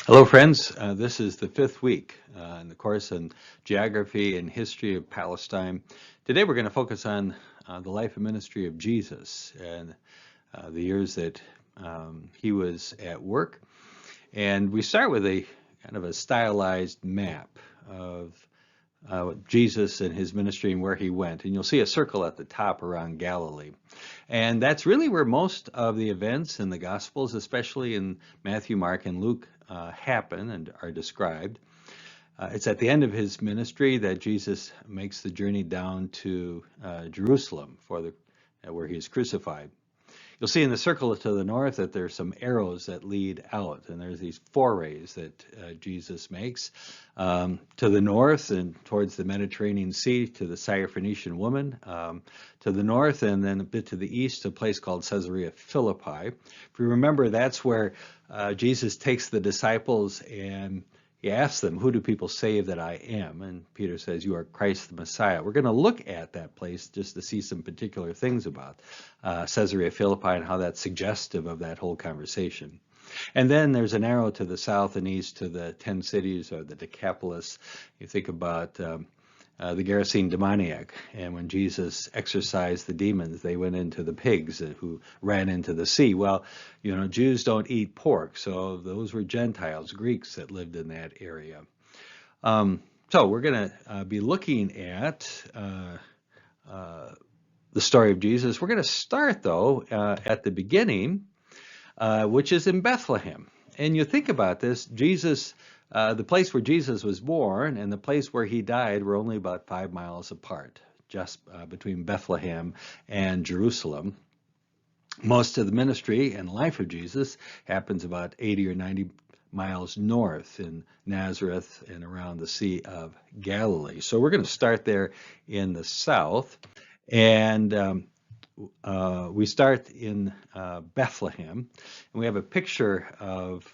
Hello, friends. This is the fifth week in the course on geography and history of Palestine. Today we're going to focus on the life and ministry of Jesus and the years that he was at work. And we start with a kind of a stylized map of Jesus and his ministry and where he went. And you'll see a circle at the top around Galilee. And that's really where most of the events in the Gospels, especially in Matthew, Mark, and Luke, happen and are described. It's at the end of his ministry that Jesus makes the journey down to Jerusalem where he is crucified. You'll see in the circle to the north that there's some arrows that lead out, and there's these forays that Jesus makes to the north and towards the Mediterranean Sea to the Syrophoenician woman, to the north, and then a bit to the east, a place called Caesarea Philippi. If you remember, that's where Jesus takes the disciples and he asks them, "Who do people say that I am?" And Peter says, "You are Christ the Messiah." We're going to look at that place just to see some particular things about Caesarea Philippi and how that's suggestive of that whole conversation. And then there's an arrow to the south and east to the 10 cities or the Decapolis. You think about the Gerasene demoniac, and when Jesus exorcised the demons, they went into the pigs who ran into the sea. Well, you know, Jews don't eat pork, so those were Gentiles, Greeks that lived in that area. So we're going to be looking at the story of Jesus. We're going to start, though, at the beginning, which is in Bethlehem. And you think about this, Jesus, the place where Jesus was born and the place where he died were only about 5 miles apart, just between Bethlehem and Jerusalem. Most of the ministry and life of Jesus happens about 80 or 90 miles north in Nazareth and around the Sea of Galilee. So we're going to start there in the south. And we start in Bethlehem, and we have a picture of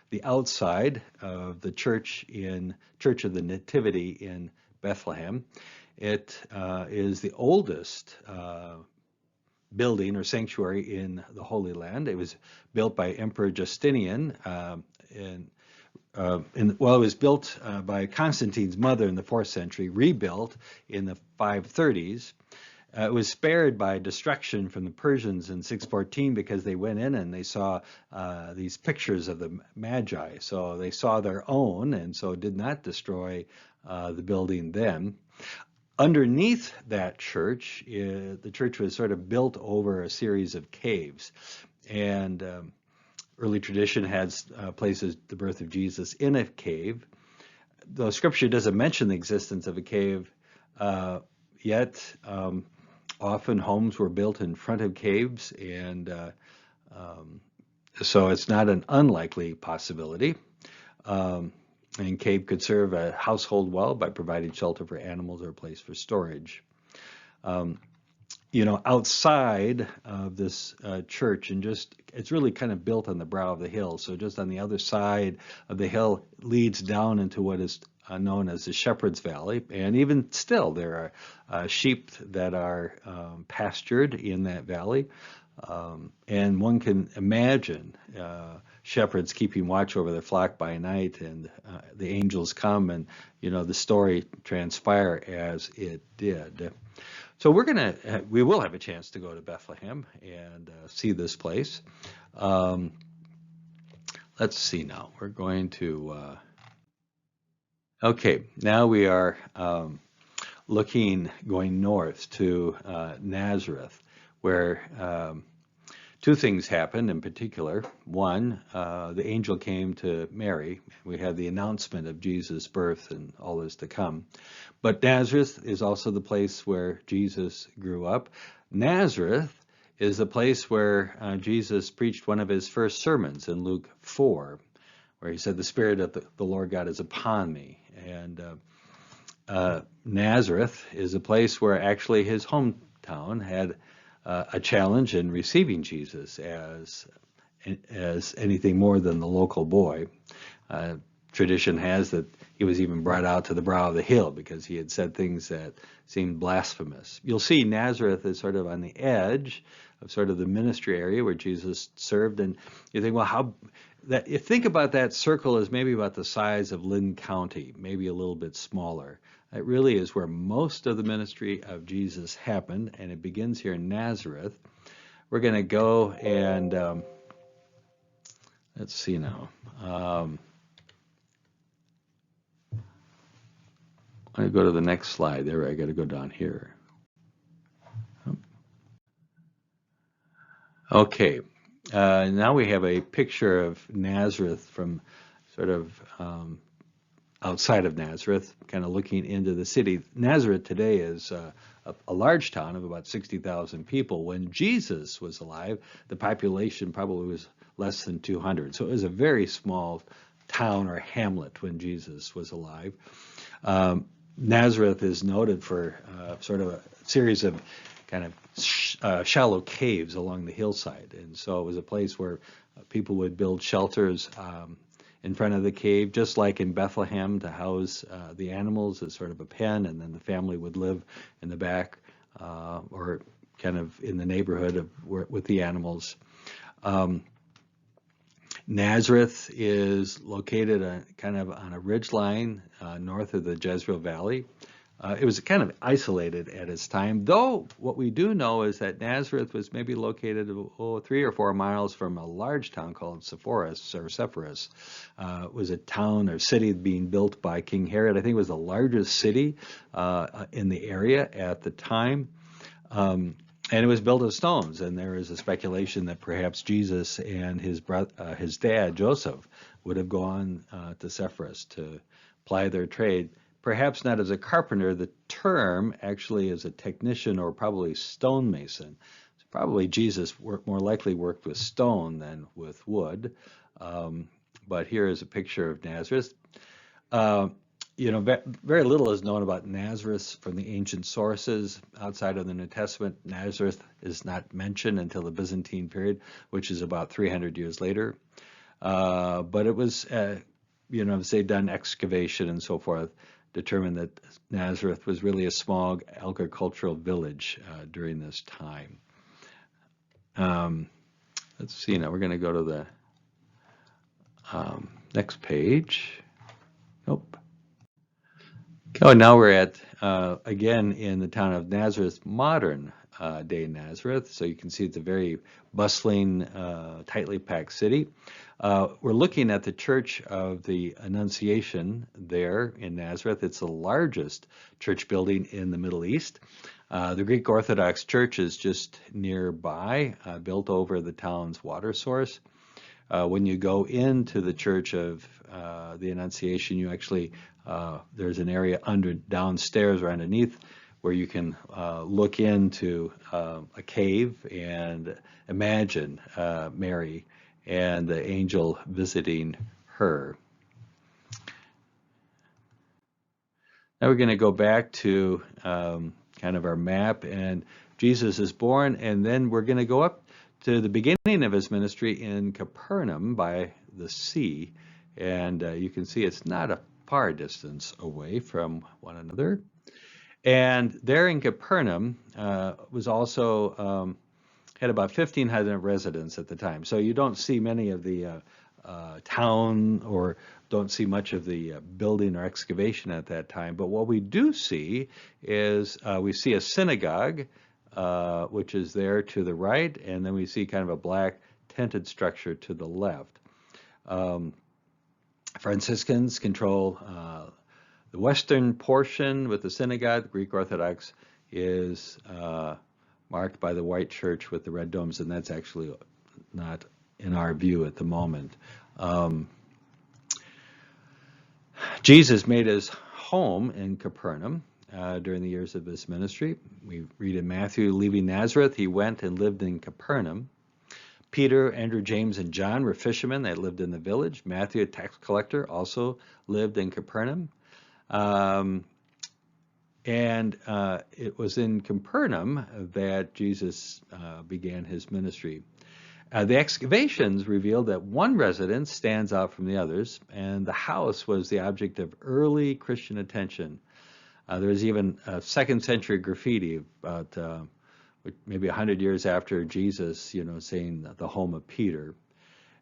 the outside of the Church of the Nativity in Bethlehem. It is the oldest building or sanctuary in the Holy Land. It was built by Emperor Justinian, it was built by Constantine's mother in the 4th century, rebuilt in the 530s. It was spared by destruction from the Persians in 614 because they went in and they saw these pictures of the Magi. So they saw their own and so did not destroy the building then. Underneath that church, the church was sort of built over a series of caves. And early tradition has places the birth of Jesus in a cave. Though Scripture doesn't mention the existence of a cave yet, often homes were built in front of caves, and so it's not an unlikely possibility. And cave could serve a household well by providing shelter for animals or a place for storage. You know, outside of this church, and it's really kind of built on the brow of the hill. So just on the other side of the hill leads down into what is known as the Shepherd's Valley, and even still there are sheep that are pastured in that valley, and one can imagine shepherds keeping watch over their flock by night, and the angels come, and you know the story transpire as it did. So we will have a chance to go to Bethlehem and see this place. Let's see now. We're going to. Okay, now we are going north to Nazareth, where two things happened in particular. One, the angel came to Mary. We had the announcement of Jesus' birth and all is to come. But Nazareth is also the place where Jesus grew up. Nazareth is the place where Jesus preached one of his first sermons in Luke 4, where he said, "The Spirit of the Lord God is upon me." And Nazareth is a place where actually his hometown had a challenge in receiving Jesus as anything more than the local boy. tradition has that he was even brought out to the brow of the hill because he had said things that seemed blasphemous. You'll see Nazareth is sort of on the edge of sort of the ministry area where Jesus served, and you think, well, you think about that circle as maybe about the size of Lynn County, maybe a little bit smaller. It really is where most of the ministry of Jesus happened, and it begins here in Nazareth. We're going to go and let's see now. I go to the next slide. There, I got to go down here. Okay, now we have a picture of Nazareth from sort of outside of Nazareth, kind of looking into the city. Nazareth today is a large town of about 60,000 people. When Jesus was alive, the population probably was less than 200. So it was a very small town or hamlet when Jesus was alive. Nazareth is noted for sort of a series of kind of shallow caves along the hillside. And so it was a place where people would build shelters in front of the cave, just like in Bethlehem to house the animals as sort of a pen, and then the family would live in the back or kind of in the neighborhood with the animals. Nazareth is located kind of on a ridge line north of the Jezreel Valley. It was kind of isolated at its time, though what we do know is that Nazareth was maybe located 3 or 4 miles from a large town called Sepphoris. It was a town or city being built by King Herod. I think it was the largest city in the area at the time. And it was built of stones, and there is a speculation that perhaps Jesus and his dad, Joseph, would have gone to Sepphoris to ply their trade, perhaps not as a carpenter. The term actually is a technician or probably stonemason. So probably Jesus more likely worked with stone than with wood. But here is a picture of Nazareth. Very little is known about Nazareth from the ancient sources. Outside of the New Testament, Nazareth is not mentioned until the Byzantine period, which is about 300 years later. But it was, as they've done excavation and so forth, determined that Nazareth was really a small agricultural village during this time. Let's see now, we're going to go to the next page. Nope. Oh, now we're at, again, in the town of Nazareth, modern day Nazareth. So you can see it's a very bustling, tightly packed city. We're looking at the Church of the Annunciation there in Nazareth. It's the largest church building in the Middle East. The Greek Orthodox Church is just nearby, built over the town's water source. When you go into the Church of the Annunciation, you actually there's an area downstairs or underneath where you can look into a cave and imagine Mary and the angel visiting her. Now we're going to go back to kind of our map, and Jesus is born, and then we're going to go up to the beginning of his ministry in Capernaum by the sea, and you can see it's not a far distance away from one another. And there in Capernaum was also had about 1,500 residents at the time. So you don't see many of the town or don't see much of the building or excavation at that time. But what we do see is we see a synagogue, which is there to the right, and then we see kind of a black tented structure to the left. Franciscans control the western portion with the synagogue. The Greek Orthodox is marked by the white church with the red domes, and that's actually not in our view at the moment. Jesus made his home in Capernaum during the years of his ministry. We read in Matthew, leaving Nazareth, he went and lived in Capernaum. Peter, Andrew, James, and John were fishermen. They lived in the village. Matthew, a tax collector, also lived in Capernaum. And it was in Capernaum that Jesus began his ministry. The excavations revealed that one residence stands out from the others, and the house was the object of early Christian attention. There was even a second century graffiti about maybe 100 years after Jesus, saying the home of Peter.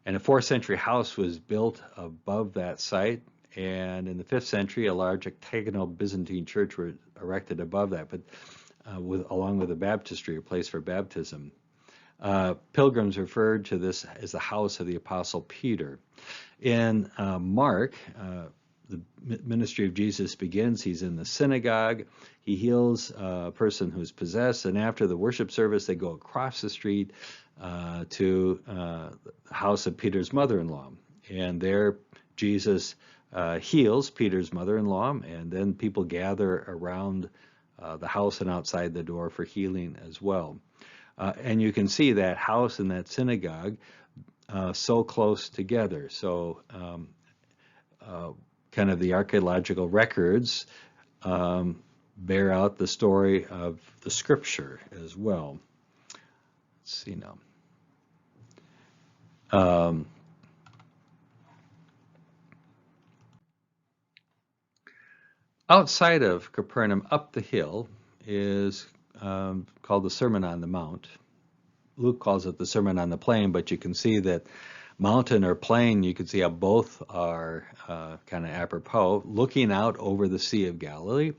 And a fourth century house was built above that site. And in the fifth century, a large octagonal Byzantine church was erected above that, but along with a baptistry, a place for baptism. Pilgrims referred to this as the house of the Apostle Peter. In Mark, the ministry of Jesus begins. He's in the synagogue. He heals a person who's possessed, and after the worship service, they go across the street to the house of Peter's mother-in-law. And there, Jesus heals Peter's mother-in-law, and then people gather around the house and outside the door for healing as well. And you can see that house and that synagogue so close together. So kind of the archaeological records bear out the story of the scripture as well. Let's see now. Outside of Capernaum, up the hill, is called the Sermon on the Mount. Luke calls it the Sermon on the Plain, but you can see that mountain or plain, you can see how both are kind of apropos, looking out over the Sea of Galilee.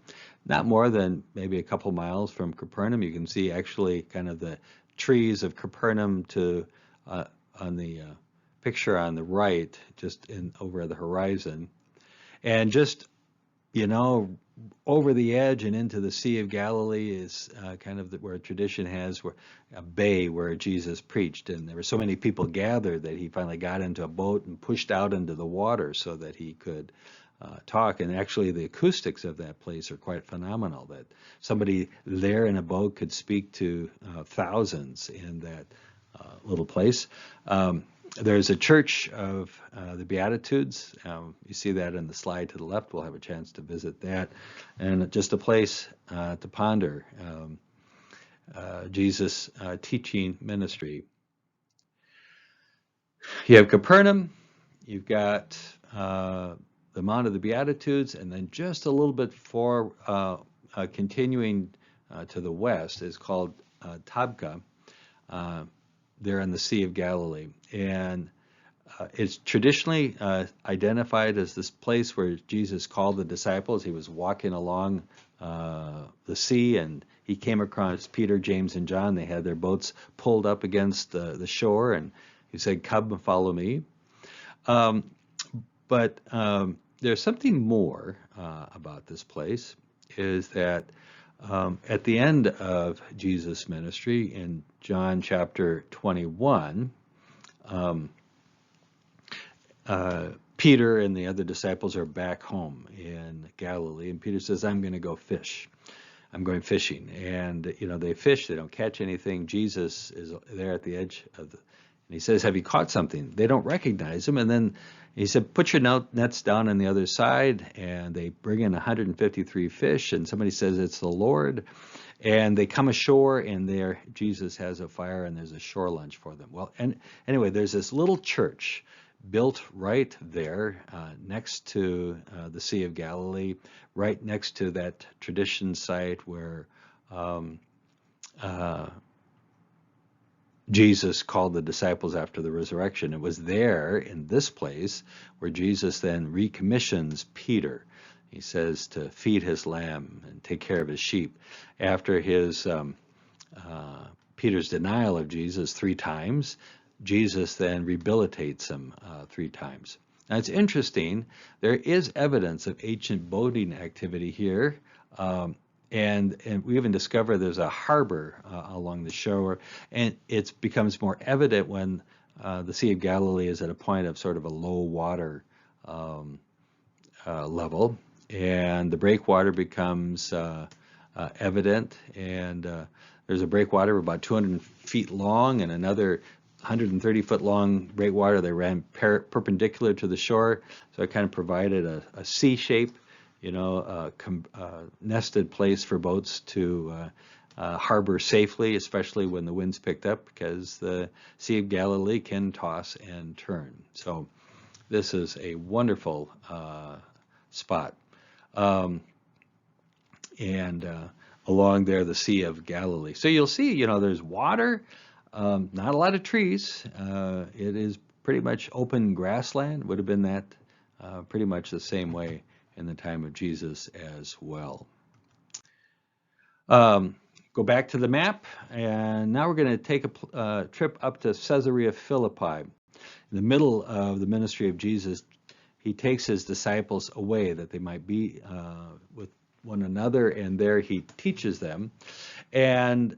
Not more than maybe a couple miles from Capernaum. You can see actually kind of the trees of Capernaum to on the picture on the right, just over the horizon. And just over the edge and into the Sea of Galilee is kind of where tradition has a bay where Jesus preached. And there were so many people gathered that he finally got into a boat and pushed out into the water so that he could talk. And actually the acoustics of that place are quite phenomenal, that somebody there in a boat could speak to thousands in that little place. There's a church of the Beatitudes. You see that in the slide to the left. We'll have a chance to visit that. And just a place to ponder Jesus' teaching ministry. You have Capernaum. You've got the Mount of the Beatitudes. And then just a little bit continuing to the west is called Tabgha. There in the Sea of Galilee, and it's traditionally identified as this place where Jesus called the disciples. He was walking along the sea, and he came across Peter, James, and John. They had their boats pulled up against the shore, and he said, "Come and follow me." But there's something more about this place, is that at the end of Jesus' ministry in John chapter 21, Peter and the other disciples are back home in Galilee, and Peter says, "I'm going to go fish. I'm going fishing." And they fish, they don't catch anything. Jesus is there at the edge of and he says, "Have you caught something?" They don't recognize him, and then he said, "Put your nets down on the other side," and they bring in 153 fish, and somebody says it's the Lord, and they come ashore, and there Jesus has a fire, and there's a shore lunch for them. Well, and anyway, there's this little church built right there next to the Sea of Galilee, right next to that tradition site where Jesus called the disciples after the resurrection. It was there in this place where Jesus then recommissions Peter. He says to feed his lamb and take care of his sheep. After his Peter's denial of Jesus 3 times, Jesus then rehabilitates him 3 times. Now it's interesting, there is evidence of ancient boating activity here. And we even discover there's a harbor along the shore, and it becomes more evident when the Sea of Galilee is at a point of sort of a low water level, and the breakwater becomes evident, and there's a breakwater about 200 feet long and another 130-foot long breakwater that ran perpendicular to the shore, so it kind of provided a C shape, nested place for boats to harbor safely, especially when the winds picked up, because the Sea of Galilee can toss and turn. So this is a wonderful spot. And along there, the Sea of Galilee. So you'll see, there's water, not a lot of trees. It is pretty much open grassland. Would have been that pretty much the same way in the time of Jesus as well. Go back to the map, and now we're going to take a trip up to Caesarea Philippi. In the middle of the ministry of Jesus, he takes his disciples away that they might be with one another, and there he teaches them. And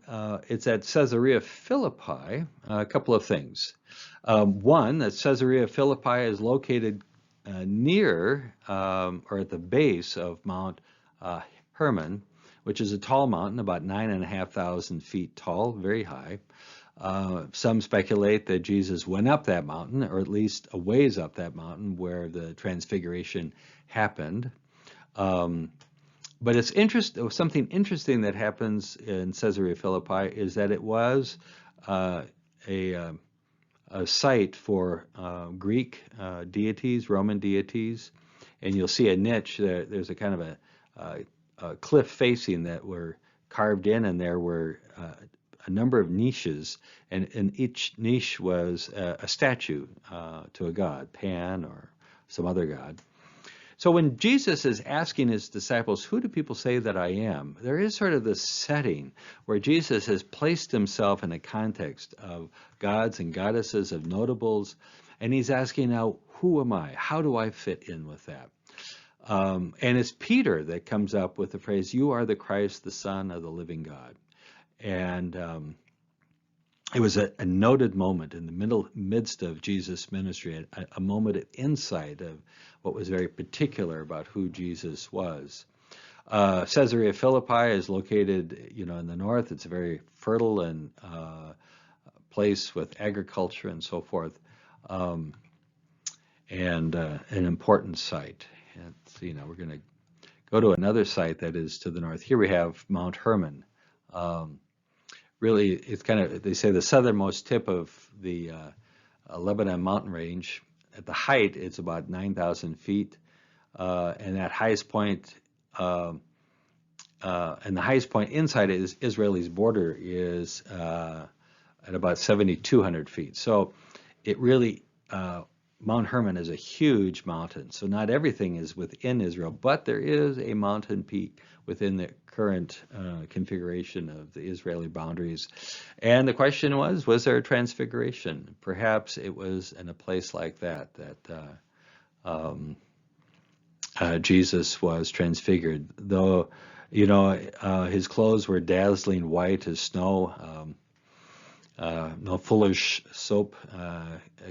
it's at Caesarea Philippi, a couple of things. One, that Caesarea Philippi is located near or at the base of Mount Hermon, which is a tall mountain, about 9,500 feet tall, very high. Some speculate that Jesus went up that mountain, or at least a ways up that mountain where the transfiguration happened. But it's something interesting that happens in Caesarea Philippi is that it was a site for Greek deities, Roman deities, and you'll see a niche. There's a kind of a cliff facing that were carved in, and there were a number of niches, and each niche was a statue to a god, Pan or some other god. So when Jesus is asking his disciples, who do people say that I am? There is sort of this setting where Jesus has placed himself in a context of gods and goddesses, of notables, and he's asking now, who am I? How do I fit in with that? And it's Peter that comes up with the phrase, you are the Christ, the Son of the living God. And it was a noted moment in the midst of Jesus' ministry, a moment of insight of what was very particular about who Jesus was. Caesarea Philippi is located, in the north. It's a very fertile and place with agriculture and so forth, and an important site. And, we're going to go to another site that is to the north. Here we have Mount Hermon. Really, it's kind of, they say, the southernmost tip of the Lebanon mountain range. At the height, it's about 9,000 feet, and that highest point, and the highest point inside Israel's border is at about 7,200 feet. So it really, Mount Hermon is a huge mountain. So not everything is within Israel, but there is a mountain peak within the current configuration of the Israeli boundaries. And the question was there a transfiguration? Perhaps it was in a place like that Jesus was transfigured. Though, his clothes were dazzling white as snow, no fuller's soap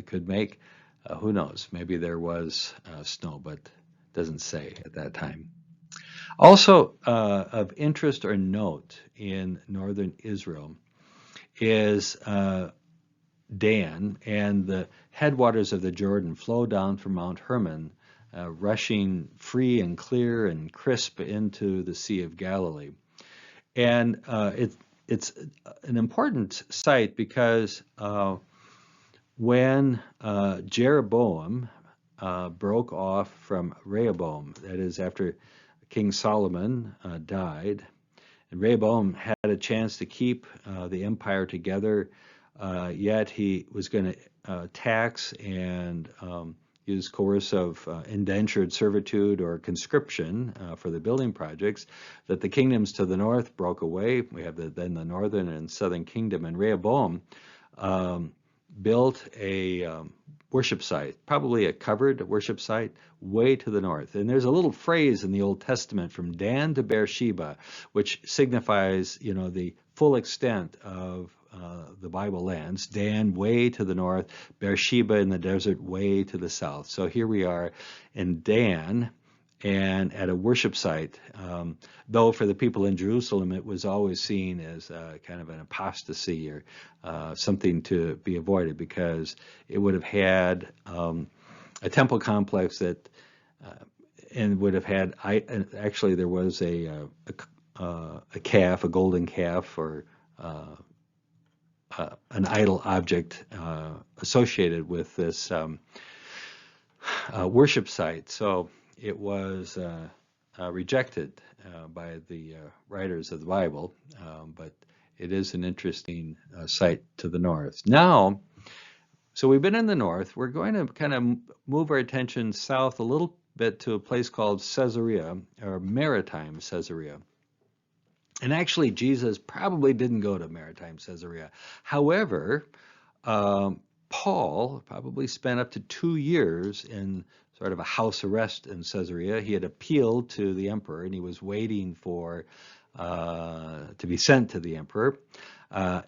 could make. Who knows? Maybe there was snow, but it doesn't say at that time. Also of interest or note in northern Israel is Dan, and the headwaters of the Jordan flow down from Mount Hermon, rushing free and clear and crisp into the Sea of Galilee. And it's an important site because when Jeroboam broke off from Rehoboam, that is after King Solomon died, and Rehoboam had a chance to keep the empire together, yet he was going to tax and use coercive indentured servitude or conscription for the building projects, that the kingdoms to the north broke away. We have then the northern and southern kingdom, and Rehoboam built a worship site, probably a covered worship site, way to the north. And there's a little phrase in the Old Testament, from Dan to Beersheba, which signifies, the full extent of the Bible lands. Dan way to the north, Beersheba in the desert way to the south. So here we are in Dan, and at a worship site, though for the people in Jerusalem it was always seen as kind of an apostasy or something to be avoided, because it would have had a temple complex that and would have had, actually there was a a calf, a golden calf, or an idol object associated with this worship site. So it was rejected by the writers of the Bible, but it is an interesting site to the north. Now, so we've been in the north. We're going to kind of move our attention south a little bit to a place called Caesarea, or maritime Caesarea. And actually, Jesus probably didn't go to maritime Caesarea. However, Paul probably spent up to 2 years in sort of a house arrest in Caesarea. He had appealed to the emperor, and he was waiting for to be sent to the emperor.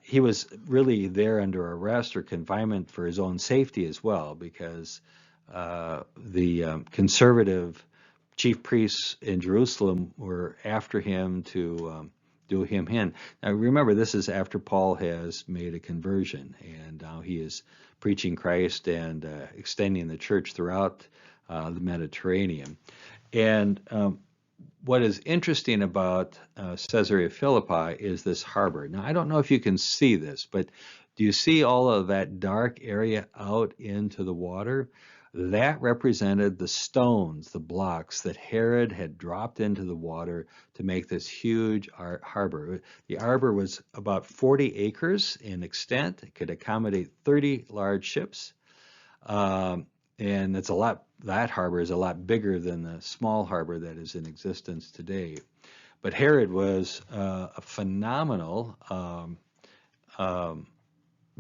He was really there under arrest or confinement for his own safety as well, because the conservative chief priests in Jerusalem were after him to do him in. Now remember, this is after Paul has made a conversion, and now he is preaching Christ and extending the church throughout the Mediterranean. And what is interesting about Caesarea Philippi is this harbor. Now, I don't know if you can see this, but do you see all of that dark area out into the water? That represented the stones, the blocks that Herod had dropped into the water to make this huge harbor. The harbor was about 40 acres in extent. It could accommodate 30 large ships. And it's a lot, that harbor is a lot bigger than the small harbor that is in existence today. But Herod was a phenomenal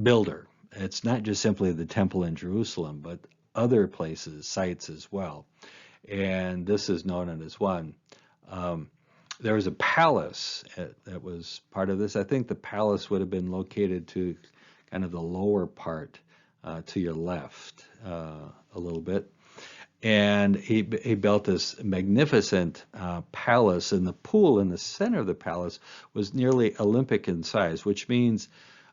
builder. It's not just simply the temple in Jerusalem, but other places, sites as well. And this is known as one. There was a palace that was part of this. I think the palace would have been located to kind of the lower part to your left a little bit. And he built this magnificent palace, and the pool in the center of the palace was nearly Olympic in size, which means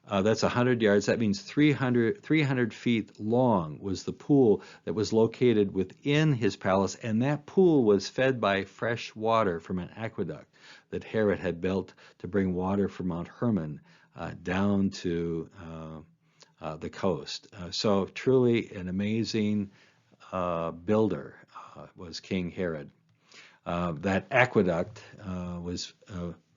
that's 100 yards. That means 300 feet long was the pool that was located within his palace, and that pool was fed by fresh water from an aqueduct that Herod had built to bring water from Mount Hermon down to the coast. So truly an amazing builder was King Herod. That aqueduct was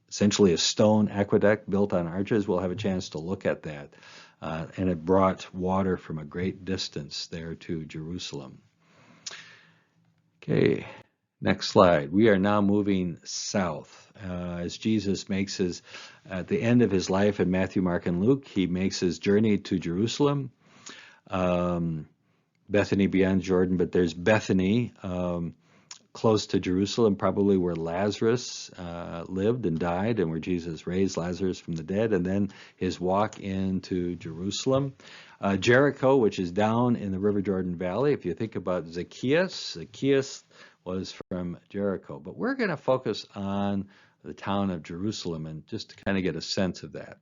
essentially a stone aqueduct built on arches. We'll have a chance to look at that. And it brought water from a great distance there to Jerusalem. Okay, next slide. We are now moving south. As Jesus makes his, at the end of his life in Matthew, Mark, and Luke, he makes his journey to Jerusalem. Bethany beyond Jordan, but there's Bethany, close to Jerusalem, probably where Lazarus lived and died, and where Jesus raised Lazarus from the dead, and then his walk into Jerusalem. Jericho, which is down in the River Jordan Valley. If you think about Zacchaeus was from Jericho. But we're going to focus on the town of Jerusalem and just to kind of get a sense of that.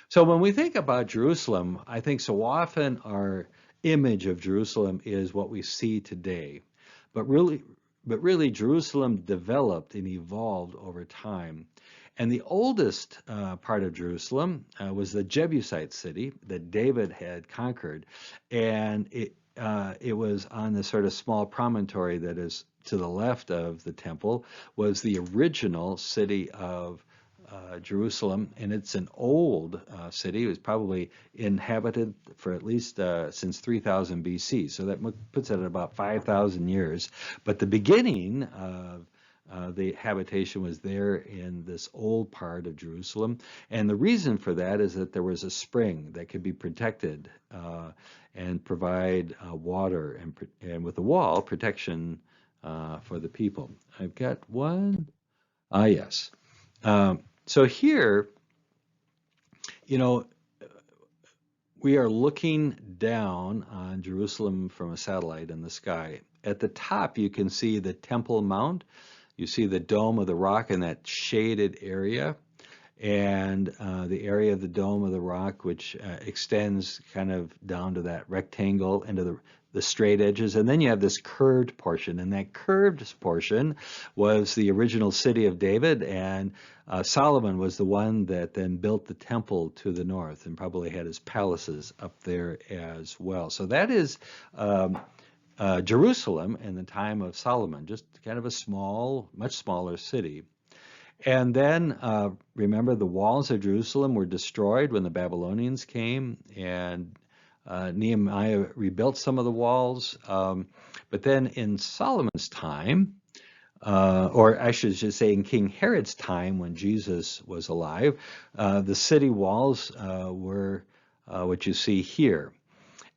So when we think about Jerusalem, I think so often our image of Jerusalem is what we see today. But really, Jerusalem developed and evolved over time. And the oldest part of Jerusalem was the Jebusite city that David had conquered. And it was on this sort of small promontory that is to the left of the temple, was the original city of Jerusalem, and it's an old city. It was probably inhabited for at least since 3000 BC, so that puts it at about 5,000 years. But the beginning of the habitation was there in this old part of Jerusalem, and the reason for that is that there was a spring that could be protected and provide water, and with a wall, protection for the people. I've got one. Yes. So here, we are looking down on Jerusalem from a satellite in the sky. At the top, you can see the Temple Mount. You see the Dome of the Rock in that shaded area. and the area of the Dome of the Rock, which extends kind of down to that rectangle into the straight edges. And then you have this curved portion, and that curved portion was the original city of David, and Solomon was the one that then built the temple to the north and probably had his palaces up there as well. So that is Jerusalem in the time of Solomon, just kind of a small, much smaller city. And then remember, the walls of Jerusalem were destroyed when the Babylonians came, and Nehemiah rebuilt some of the walls. But then in Solomon's time, or I should just say in King Herod's time when Jesus was alive, the city walls were what you see here.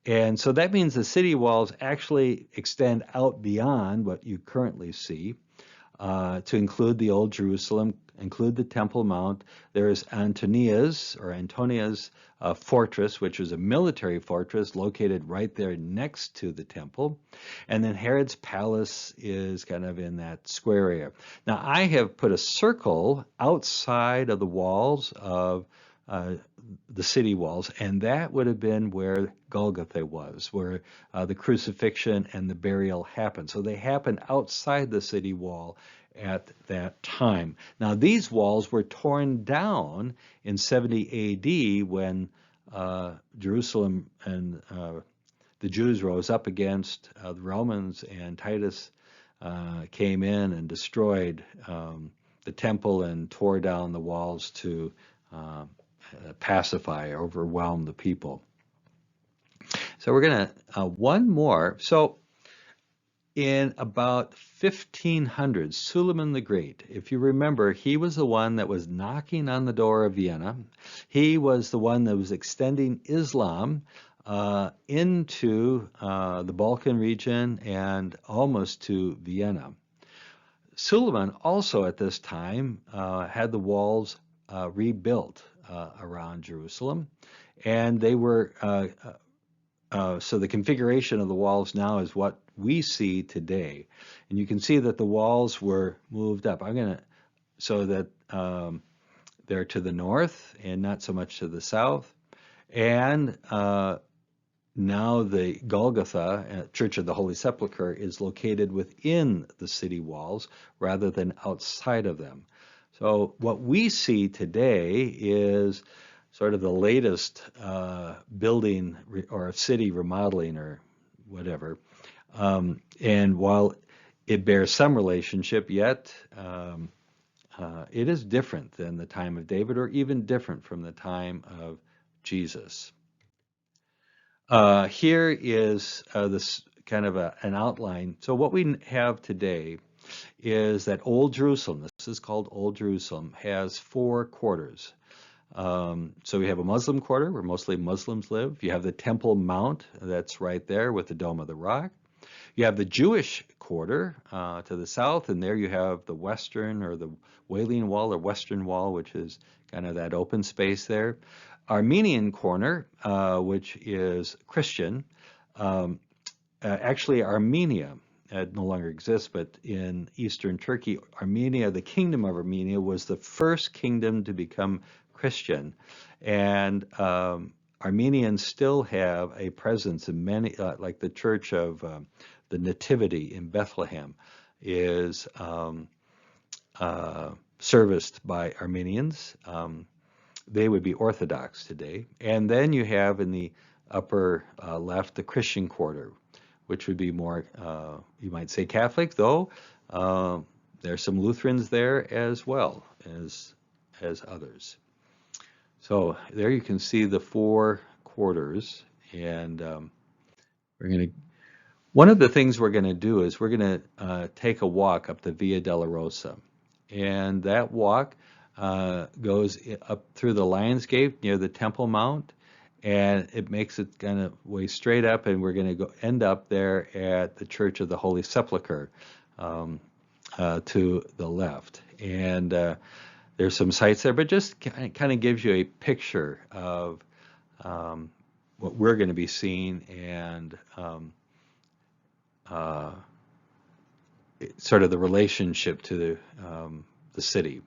And so that means the city walls actually extend out beyond what you currently see. To include the Old Jerusalem, include the Temple Mount. There is Antonia's fortress, which was a military fortress located right there next to the temple. And then Herod's palace is kind of in that square area. Now, I have put a circle outside of the walls of the city walls, and that would have been where Golgotha was, where the crucifixion and the burial happened. So they happened outside the city wall at that time. Now, these walls were torn down in 70 AD when Jerusalem and the Jews rose up against the Romans, and Titus came in and destroyed the temple and tore down the walls to pacify, overwhelm the people. So we're going to, one more. So in about 1500, Suleiman the Great, if you remember, he was the one that was knocking on the door of Vienna. He was the one that was extending Islam into the Balkan region and almost to Vienna. Suleiman also at this time had the walls rebuilt around Jerusalem, and they were so the configuration of the walls now is what we see today, and you can see that the walls were moved up. So that they're to the north and not so much to the south, and now the Golgotha, Church of the Holy Sepulchre, is located within the city walls rather than outside of them. So what we see today is sort of the latest building or city remodeling or whatever. And while it bears some relationship, yet it is different than the time of David, or even different from the time of Jesus. Here is this kind of an outline. So what we have today is that Old Jerusalem, this is called Old Jerusalem, has 4 quarters. So we have a Muslim quarter where mostly Muslims live. You have the Temple Mount, that's right there with the Dome of the Rock. You have the Jewish quarter to the south, and there you have the Western or the Wailing Wall or Western Wall, which is kind of that open space there. Armenian corner, which is Christian. Actually, Armenia no longer exists, but in eastern Turkey, Armenia, the kingdom of Armenia, was the first kingdom to become Christian. And Armenians still have a presence in many, like the Church of the Nativity in Bethlehem is serviced by Armenians. They would be Orthodox today. And then you have in the upper left the Christian quarter, which would be more, you might say Catholic, though there's some Lutherans there as well as others. So there you can see the 4 quarters, and one of the things we're going to do is we're going to take a walk up the Via Dolorosa, and that walk goes up through the Lion's Gate near the Temple Mount, and it makes it kind of way straight up, and we're going to end up there at the Church of the Holy Sepulchre to the left. And there's some sites there, but just kind of gives you a picture of what we're going to be seeing and sort of the relationship to the city.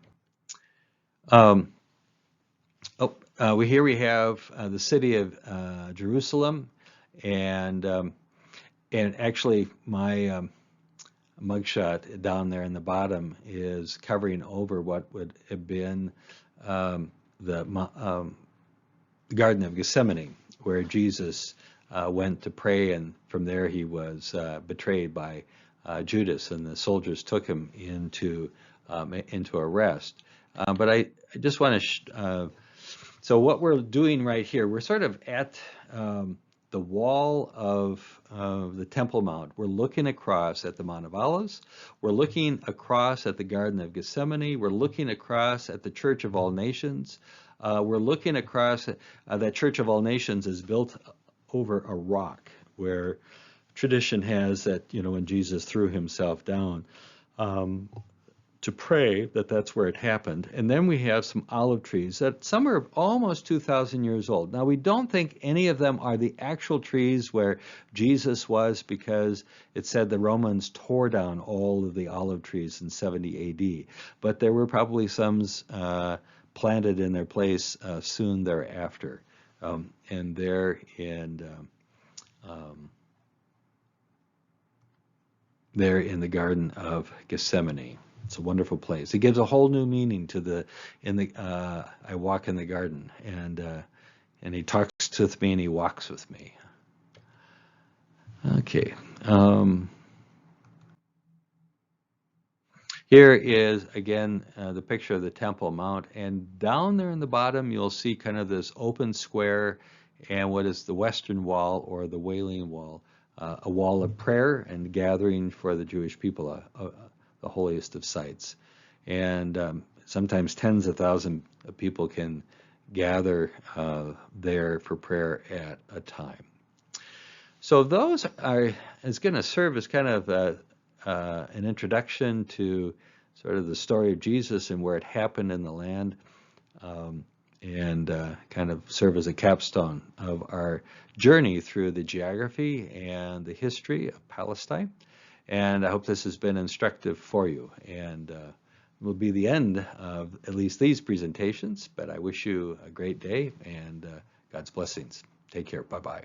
Here we have the city of Jerusalem, and actually my mugshot down there in the bottom is covering over what would have been the Garden of Gethsemane, where Jesus went to pray, and from there he was betrayed by Judas, and the soldiers took him into arrest. But I just want to. So what we're doing right here, we're sort of at the wall of the Temple Mount. We're looking across at the Mount of Olives. We're looking across at the Garden of Gethsemane. We're looking across at the Church of All Nations. We're looking across that Church of All Nations is built over a rock, where tradition has that, when Jesus threw himself down to pray, that's where it happened. And then we have some olive trees that some are almost 2,000 years old. Now, we don't think any of them are the actual trees where Jesus was, because it said the Romans tore down all of the olive trees in 70 AD. But there were probably some planted in their place soon thereafter. And they're in the Garden of Gethsemane. It's a wonderful place. It gives a whole new meaning to I walk in the garden, and he talks with me and he walks with me. Okay. Here is again the picture of the Temple Mount, and down there in the bottom you'll see kind of this open square and what is the Western Wall, or the Wailing Wall, a wall of prayer and gathering for the Jewish people, the holiest of sites. And sometimes tens of thousands of people can gather there for prayer at a time. So those is going to serve as kind of an introduction to sort of the story of Jesus and where it happened in the land, and kind of serve as a capstone of our journey through the geography and the history of Palestine. And I hope this has been instructive for you, and will be the end of at least these presentations. But I wish you a great day and God's blessings. Take care. Bye-bye.